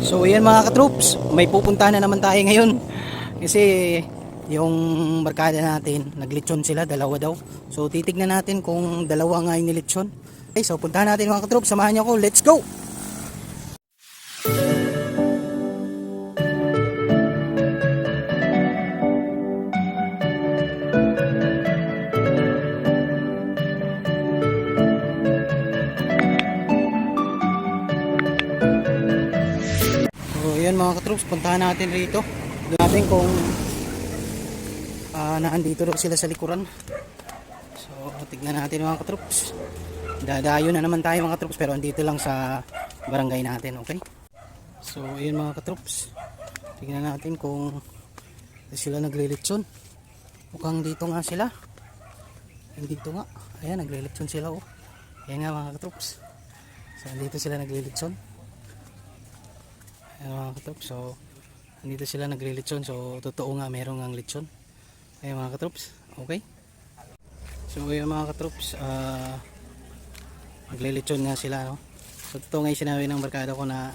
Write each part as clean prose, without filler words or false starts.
So ayan mga katroops, may pupuntahan na naman tayo ngayon. Kasi yung barkada natin, naglitsyon sila, dalawa daw. So titignan natin kung dalawa nga yung nilitsyon. Okay, so puntahan natin mga katroops, samahan niyo ako, let's go! So ayan mga katroops, puntahan natin rito. Doon natin kung naandito daw sila sa likuran. So tignan natin mga katroops. Dadayo na naman tayo mga katroops, pero andito lang sa barangay natin, okay? So ayan mga katroops, tignan natin kung sila naglilitsyon. Mukhang dito nga sila. Dito nga, ayan naglilitsyon sila, oh. Ayan nga mga katroops. So andito sila naglilitsyon. Ayan mga katroops, so andito sila naglilitsyon. So totoo nga merong ang litsyon. Ayan mga katroops, okay? So ayan mga katroops, maglilitsyon nga sila, no? So totoo nga yung sinabi ng barkada ko na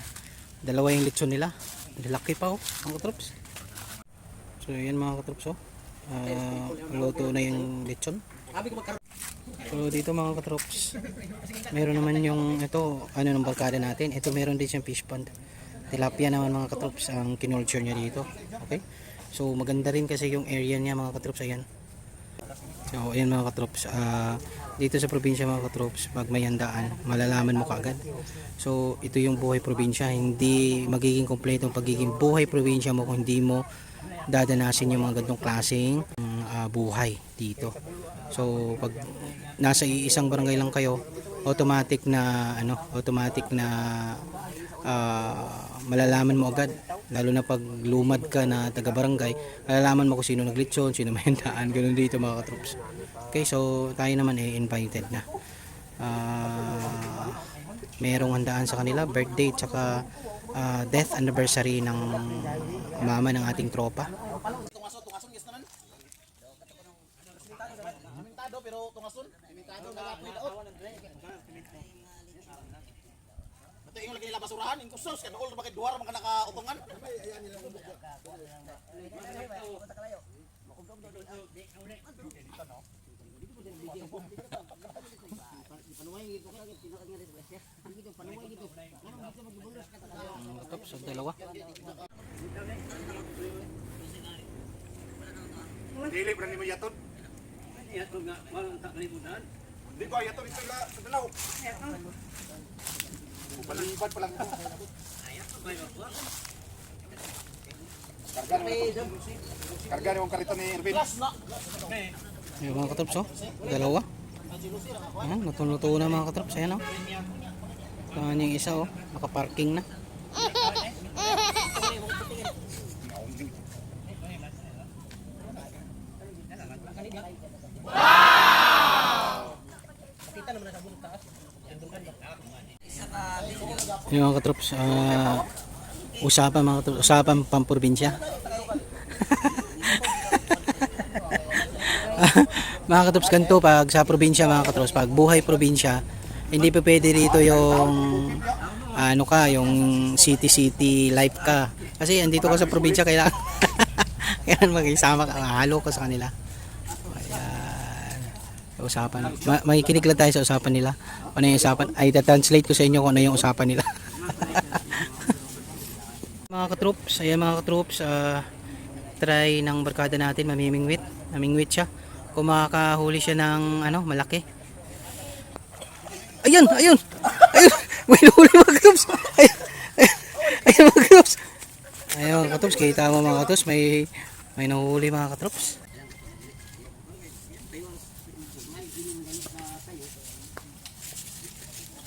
dalawa yung litsyon nila. Laki pa, oh mga katroops. So ayan mga katroops, oh, luto na yung litsyon. So dito mga katroops, meron naman yung ito, ano ng barkada natin. Ito meron din siyang fish pond. Tilapia naman mga katroops ang kinulture niya dito, okay? So maganda rin kasi yung area niya mga katroops, ayan. So ayan mga katroops, dito sa probinsya mga katroops, pag may handaan, malalaman mo kaagad. So ito yung buhay probinsya, hindi magiging kompleto ang pagiging buhay probinsya mo kung hindi mo dadanasin yung mga ganitong klaseng buhay dito. So pag nasa isang barangay lang kayo, automatic na malalaman mo agad, lalo na pag lumad ka na taga barangay, malalaman mo kung sino naglitsyon, sino may handaan, ganoon dito mga katroops. Okay, so tayo naman invited na. Merong handaan sa kanila, birthday tsaka death anniversary ng mama ng ating tropa. Pero tungason, limitado na lapoy daot. Ito yung lagi nila basurahan, yung kusos, kaya all bakit duwar mga nakautungan. Top, so dalawa. Dili pa ni mo yaton. Yaton nga, walang kalimutan. Di ba yaton ito sa dalaw. Palibad pa lang ito. Karga ni mong karito ni Ervin. Yung mga katroops, oh, dalawa. Ayan, natunuto na mga katroops, ayan, oh. Saan yung isa, oh, nakaparking na. Yung mga katroops, usapan pamprobinsya. Mga katroops, ganito pag sa probinsya mga katroops, pag buhay probinsya, hindi pa pwede rito yung yung city life ka. Kasi andito ka sa probinsya, kailangan kailangan mag-isama ka, halo ka sa kanila. Ayan. Usapan. Makikinig lang tayo sa usapan nila. Ano yung usapan? Ay, translate ko sa inyo kung ano yung usapan nila. Mga katroops, ayan mga katroops, try ng barkada natin, namingwit siya. Kung makakahuli siya ng malaki. Ayun, may nahuli mga katroops. Ayun mga katroops. Ayun mga katroops, kita mo mga katroops, may nahuli mga katroops.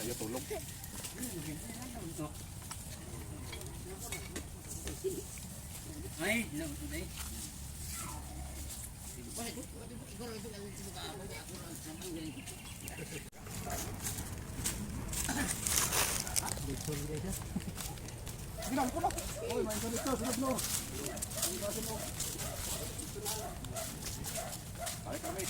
Ayo tulog. Ay, no, ay. Bilang ko na. Oy, may dito, sunod no. Ay, kami.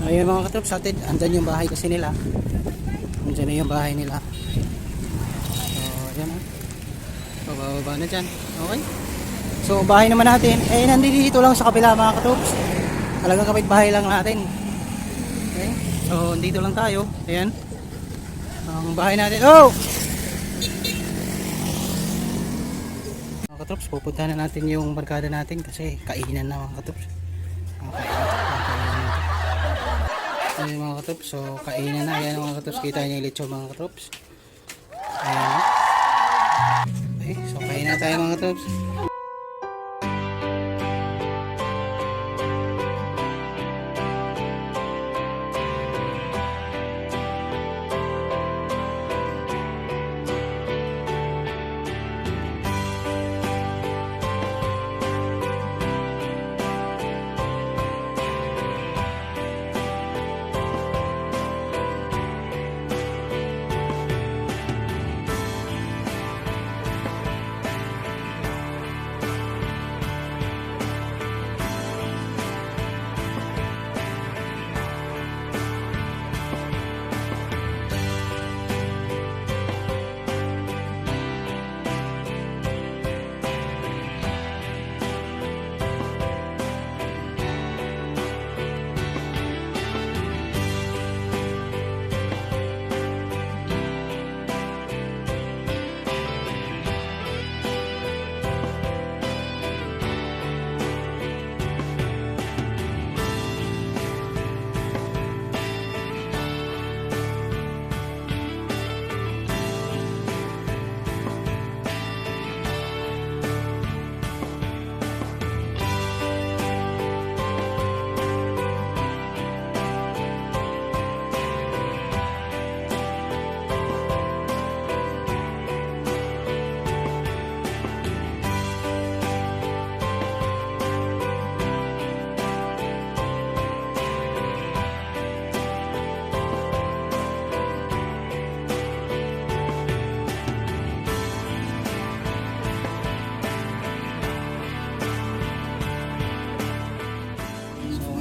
Ayun mga katrops, atin, andyan yung bahay kasi nila. Andyan na yung bahay nila. So, ayan o. Bababa na dyan. Okay. So, bahay naman natin. Eh, nandito lang sa kapila mga katrops. Talagang kapit bahay lang natin. Okay. So, dito lang tayo. Ayan. Ang bahay natin. Oh! Mga katrops, pupuntahan na natin yung barkada natin kasi kainan na mga katrops. Ayan mga katrops, so kainan na. Ayan mga katrops, kita niyo yung lechon mga katrops. Ayan. Okay, so kainan na tayo mga katrops.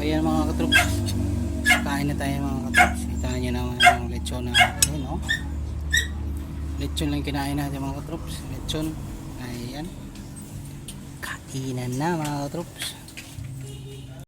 Ayan mga katrops, kain na tayo mga katrops. Kita nyo naman yung lechon na yun, no? Lechon lang kinain natin mga katrops. Lechon, ayan, kainan na mga katrops.